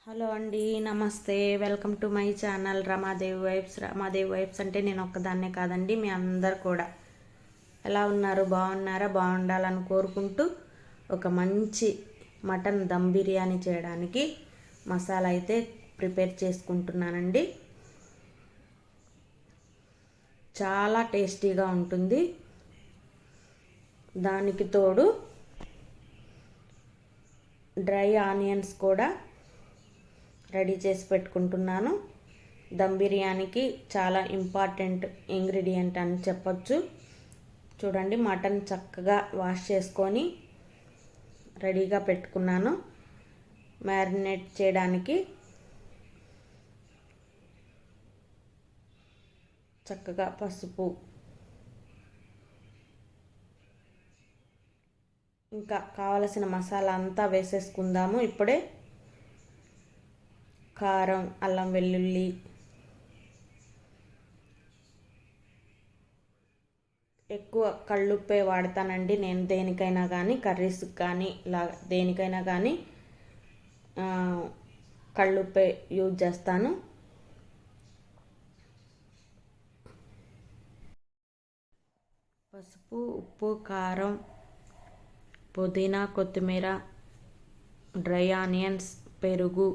Hello అండి, నమస్తే. Welcome to my channel Ramadevi vibes. Ramadevi vibes అంటే నేను ఒక్కదాన్నే కాదండి, మీ అందరు కూడా ఎలా ఉన్నారు? బాగున్నారా? బాగుండాలని కోరుకుంటూ ఒక మంచి మటన్ దమ్ బిర్యానీ చేయడానికి మసాలా అయితే ప్రిపేర్ చేసుకుంటున్నానండి. చాలా టేస్టీగా ఉంటుంది. దానికి తోడు డ్రై ఆనియన్స్ కూడా రెడీ చేసి పెట్టుకుంటున్నాను. దమ్ బిర్యానీకి చాలా ఇంపార్టెంట్ ఇంగ్రీడియంట్ అని చెప్పొచ్చు. చూడండి, మటన్ చక్కగా వాష్ చేసుకొని రెడీగా పెట్టుకున్నాను. మ్యారినేట్ చేయడానికి చక్కగా పసుపు, ఇంకా కావలసిన మసాలా అంతా వేసేసుకుందాము. ఇప్పుడే కారం, అల్లం వెల్లుల్లి, ఎక్కువ కళ్ళుప్పే వాడతానండి నేను దేనికైనా కానీ, కర్రీస్కి కానీ ఇలా దేనికైనా కానీ కళ్ళుప్పే యూజ్ చేస్తాను. పసుపు, ఉప్పు, కారం, పుదీనా, కొత్తిమీర, డ్రై ఆనియన్స్, పెరుగు,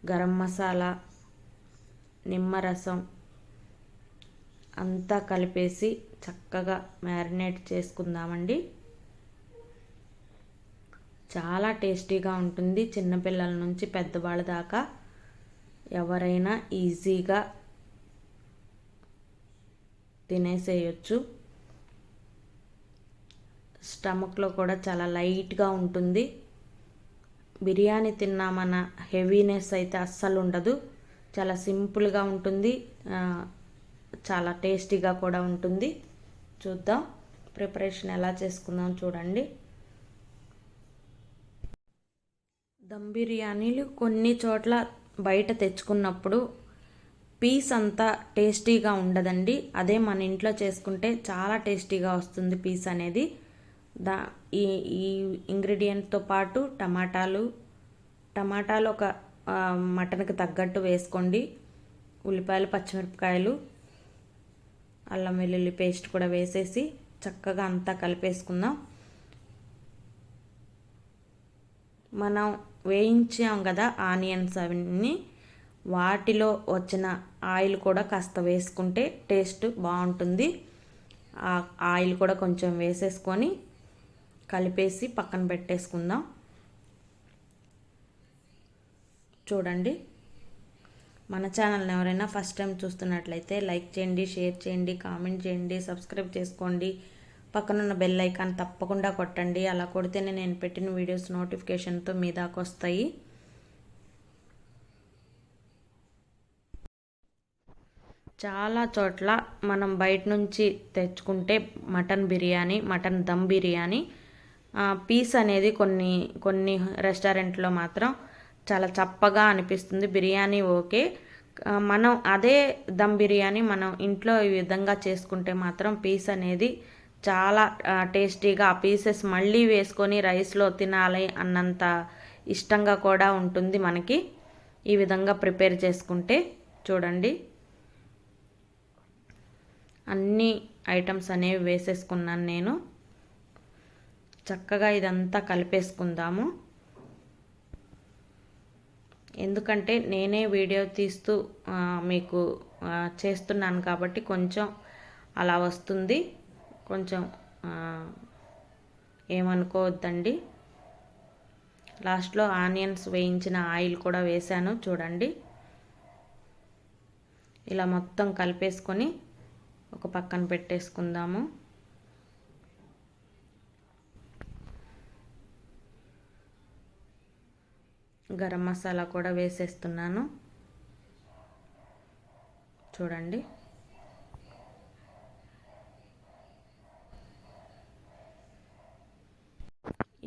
గరం మసాలా, నిమ్మరసం అంతా కలిపేసి చక్కగా మ్యారినేట్ చేసుకుందామండి. చాలా టేస్టీగా ఉంటుంది. చిన్నపిల్లల నుంచి పెద్దవాళ్ళ దాకా ఎవరైనా ఈజీగా తినేసేయచ్చు. స్టమక్లో కూడా చాలా లైట్గా ఉంటుంది. బిర్యానీ తిన్నామన్న హెవీనెస్ అయితే అస్సలు ఉండదు. చాలా సింపుల్గా ఉంటుంది, చాలా టేస్టీగా కూడా ఉంటుంది. చూద్దాం ప్రిపరేషన్ ఎలా చేసుకుందాం. చూడండి, దమ్ బిర్యానీలు కొన్ని చోట్ల బయట తెచ్చుకున్నప్పుడు పీస్ అంతా టేస్టీగా ఉండదండి. అదే మన ఇంట్లో చేసుకుంటే చాలా టేస్టీగా వస్తుంది పీస్ అనేది. ఈ ఈ ఇంగ్రీడియంట్తో పాటు టమాటాలు ఒక మటన్కి తగ్గట్టు వేసుకోండి. ఉల్లిపాయలు, పచ్చిమిరపకాయలు, అల్లం వెల్లుల్లి పేస్ట్ కూడా వేసేసి చక్కగా అంతా కలిపేసుకుందాం. మనం వేయించాం కదా ఆనియన్స్, అవన్నీ వాటిలో వచ్చిన ఆయిల్ కూడా కాస్త వేసుకుంటే టేస్ట్ బాగుంటుంది. ఆ ఆయిల్ కూడా కొంచెం వేసేసుకొని కలిపేసి పక్కన పెట్టేసుకుందాం. చూడండి, మన ఛానల్ని ఎవరైనా ఫస్ట్ టైం చూస్తున్నట్లయితే లైక్ చేయండి, షేర్ చేయండి, కామెంట్ చేయండి, సబ్స్క్రైబ్ చేసుకోండి. పక్కనున్న బెల్ ఐకాన్ తప్పకుండా కొట్టండి. అలా కొడితేనే నేను పెట్టిన వీడియోస్ నోటిఫికేషన్తో మీ దాకా వస్తాయి. చాలా చోట్ల మనం బయట నుంచి తెచ్చుకుంటే మటన్ దమ్ బిర్యానీ పీస్ అనేది కొన్ని రెస్టారెంట్లో మాత్రం చాలా చప్పగా అనిపిస్తుంది. బిర్యానీ ఓకే, మనం అదే దమ్ బిర్యానీ మనం ఇంట్లో ఈ విధంగా చేసుకుంటే మాత్రం పీస్ అనేది చాలా టేస్టీగా, ఆ పీసెస్ మళ్ళీ వేసుకొని రైస్లో తినాలి అన్నంత ఇష్టంగా కూడా ఉంటుంది మనకి ఈ విధంగా ప్రిపేర్ చేసుకుంటే. చూడండి, అన్ని ఐటమ్స్ అనేవి వేసేసుకున్నాను నేను. చక్కగా ఇదంతా కలిపేసుకుందాము. ఎందుకంటే నేనే వీడియో తీస్తూ మీకు చేస్తున్నాను కాబట్టి కొంచెం అలా వస్తుంది. కొంచెం ఏమనుకోవద్దండి. లాస్ట్లో ఆనియన్స్ వేయించిన ఆయిల్ కూడా వేసాను. చూడండి, ఇలా మొత్తం కలిపేసుకొని ఒక పక్కన పెట్టేసుకుందాము. గరం మసాలా కూడా వేసేస్తున్నాను. చూడండి,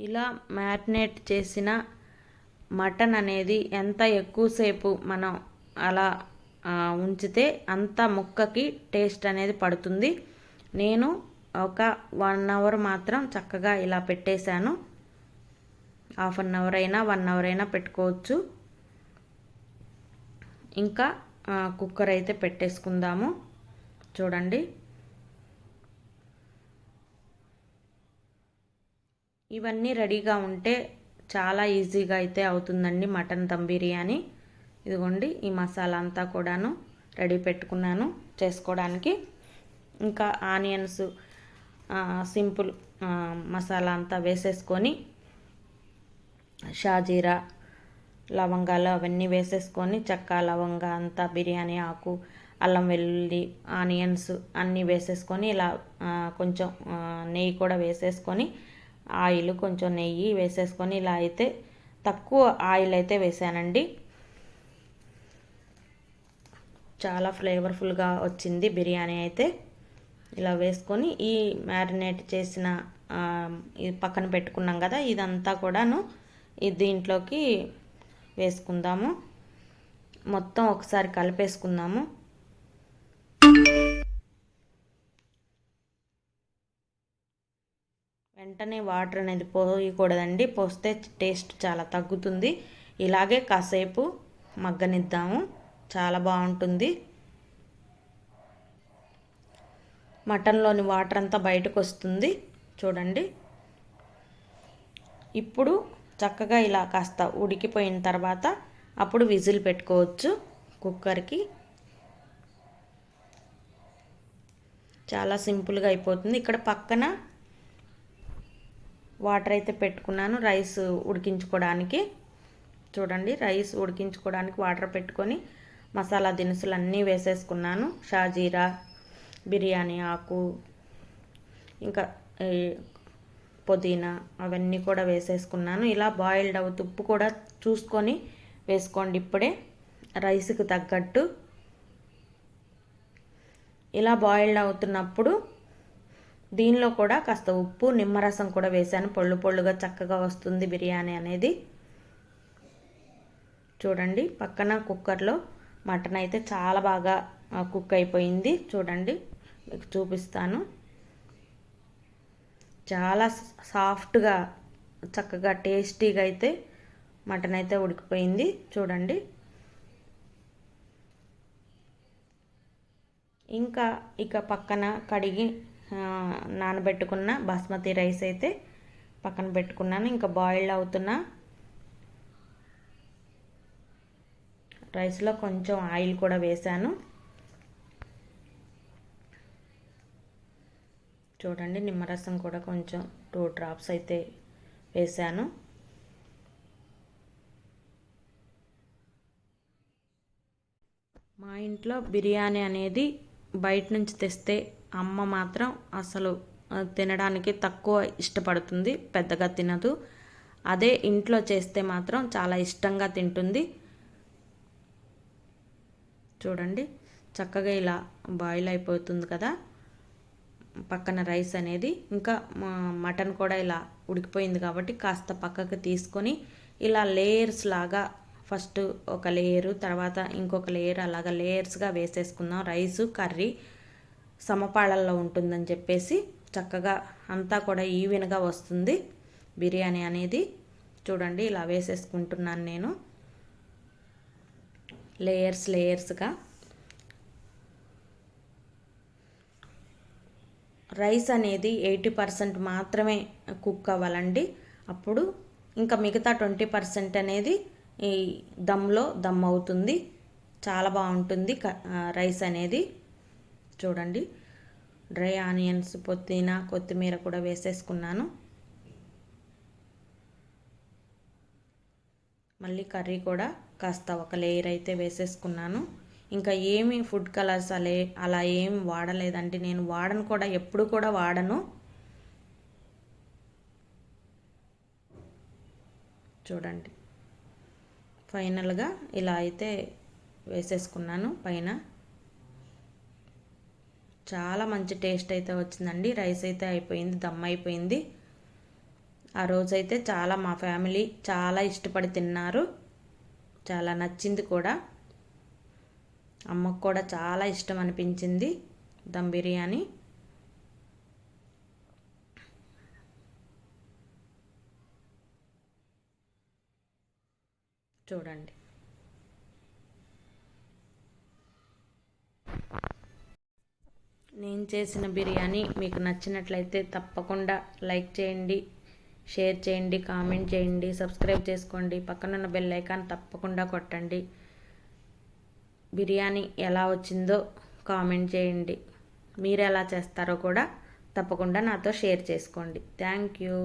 ఇలా మ్యారినేట్ చేసిన మటన్ అనేది ఎంత ఎక్కువసేపు మనం అలా ఉంచితే అంత ముక్కకి టేస్ట్ అనేది పడుతుంది. నేను ఒక 1 అవర్ మాత్రం చక్కగా ఇలా పెట్టేశాను. హాఫ్ అన్ అవర్ అయినా 1 అవర్ అయినా పెట్టుకోవచ్చు. ఇంకా కుక్కర్ అయితే పెట్టేసుకుందాము. చూడండి, ఇవన్నీ రెడీగా ఉంటే చాలా ఈజీగా అయితే అవుతుందండి మటన్ దమ్ బిర్యానీ. ఇదిగోండి, ఈ మసాలా అంతా కూడాను రెడీ పెట్టుకున్నాను చేసుకోవడానికి. ఇంకా ఆనియన్స్, సింపుల్ మసాలా అంతా వేసేసుకొని, షాజీరా, లవంగాలు అవన్నీ వేసేసుకొని, చెక్క లవంగా అంతా, బిర్యానీ ఆకు, అల్లం వెల్లుల్లి, ఆనియన్స్ అన్నీ వేసేసుకొని, ఇలా కొంచెం నెయ్యి కూడా వేసేసుకొని, ఆయిల్ కొంచెం నెయ్యి వేసేసుకొని, ఇలా అయితే తక్కువ ఆయిల్ అయితే వేసానండి. చాలా ఫ్లేవర్ఫుల్గా వచ్చింది బిర్యానీ అయితే. ఇలా వేసుకొని ఈ మ్యారినేట్ చేసిన ఇది పక్కన పెట్టుకున్నాం కదా, ఇదంతా కూడాను దీంట్లోకి వేసుకుందాము. మొత్తం ఒకసారి కలిపేసుకుందాము. వెంటనే వాటర్ అనేది పోయకూడదండి, పోస్తే టేస్ట్ చాలా తగ్గుతుంది. ఇలాగే కాసేపు మగ్గనిద్దాము, చాలా బాగుంటుంది. మటన్లోని వాటర్ అంతా బయటకు వస్తుంది చూడండి. ఇప్పుడు చక్కగా ఇలా కాస్త ఉడికిపోయిన తర్వాత అప్పుడు విజిల్ పెట్టుకోవచ్చు కుక్కర్కి. చాలా సింపుల్గా అయిపోతుంది. ఇక్కడ పక్కన వాటర్ అయితే పెట్టుకున్నాను రైస్ ఉడికించుకోవడానికి. చూడండి, రైస్ ఉడికించుకోవడానికి వాటర్ పెట్టుకొని మసాలా దినుసులు అన్నీ వేసేసుకున్నాను. షాజీరా, బిర్యానీ ఆకు, ఇంకా పుదీనా అవన్నీ కూడా వేసేసుకున్నాను. ఇలా బాయిల్డ్ ఉప్పు కూడా చూసుకొని వేసుకోండి ఇప్పుడే రైస్కి తగ్గట్టు. ఇలా బాయిల్డ్ అవుతున్నప్పుడు దీనిలో కూడా కాస్త ఉప్పు, నిమ్మరసం కూడా వేసాను. పొళ్ళు పొళ్ళుగా చక్కగా వస్తుంది బిర్యానీ అనేది. చూడండి, పక్కన కుక్కర్లో మటన్ అయితే చాలా బాగా కుక్ అయిపోయింది. చూడండి, మీకు చూపిస్తాను. చాలా సాఫ్ట్గా చక్కగా టేస్టీగా అయితే మటన్ అయితే ఉడికిపోయింది. చూడండి, ఇంకా ఇక పక్కన కడిగి నానబెట్టుకున్న బాస్మతి రైస్ అయితే పక్కన పెట్టుకున్నాను. ఇంకా బాయిల్డ్ అవుతున్న రైస్లో కొంచెం ఆయిల్ కూడా వేసాను. చూడండి, నిమ్మరసం కూడా కొంచెం 2 డ్రాప్స్ అయితే వేసాను. మా ఇంట్లో బిర్యానీ అనేది బయట నుంచి తెస్తే అమ్మ మాత్రం అసలు తినడానికి తక్కువ ఇష్టపడుతుంది, పెద్దగా తినదు. అదే ఇంట్లో చేస్తే మాత్రం చాలా ఇష్టంగా తింటుంది. చూడండి, చక్కగా ఇలా బాయిల్ అయిపోతుంది కదా పక్కన రైస్ అనేది. ఇంకా మటన్ కూడా ఇలా ఉడికిపోయింది కాబట్టి కాస్త పక్కకు తీసుకొని ఇలా లేయర్స్ లాగా ఫస్ట్ ఒక లేయరు, తర్వాత ఇంకొక లేయర్, అలాగా లేయర్స్గా వేసేసుకుందాం. రైసు కర్రీ సమపాళల్లో ఉంటుందని చెప్పేసి చక్కగా అంతా కూడా ఈవెన్గా వస్తుంది బిర్యానీ అనేది. చూడండి, ఇలా వేసేసుకుంటున్నాను నేను లేయర్స్గా. రైస్ అనేది 80% మాత్రమే కుక్ అవ్వాలండి. అప్పుడు ఇంకా మిగతా 20% అనేది ఈ దమ్ అవుతుంది. చాలా బాగుంటుంది రైస్ అనేది. చూడండి, డ్రై ఆనియన్స్, పుదీనా, కొత్తిమీర కూడా వేసేసుకున్నాను. మళ్ళీ కర్రీ కూడా కాస్త ఒక లేయర్ అయితే వేసేసుకున్నాను. ఇంకా ఏమి ఫుడ్ కలర్స్ అలా ఏమి వాడలేదండి. నేను వాడను కూడా, ఎప్పుడు కూడా వాడను. చూడండి, ఫైనల్గా ఇలా అయితే వేసేసుకున్నాను పైన. చాలా మంచి టేస్ట్ అయితే వచ్చిందండి. రైస్ అయితే అయిపోయింది, దమ్ అయిపోయింది. ఆ రోజైతే చాలా మా ఫ్యామిలీ చాలా ఇష్టపడి తిన్నారు, చాలా నచ్చింది కూడా. అమ్మకు కూడా చాలా ఇష్టం అనిపించింది దమ్ బిర్యానీ. చూడండి. నేను చేసిన బిర్యానీ మీకు నచ్చినట్లయితే తప్పకుండా లైక్ చేయండి, షేర్ చేయండి, కామెంట్ చేయండి, సబ్స్క్రైబ్ చేసుకోండి. పక్కనున్న బెల్ ఐకాన్ తప్పకుండా కొట్టండి. బిర్యానీ ఎలా వచ్చిందో కామెంట్ చేయండి. మీరు ఎలా చేస్తారో కూడా తప్పకుండా నాతో షేర్ చేసుకోండి. Thank you.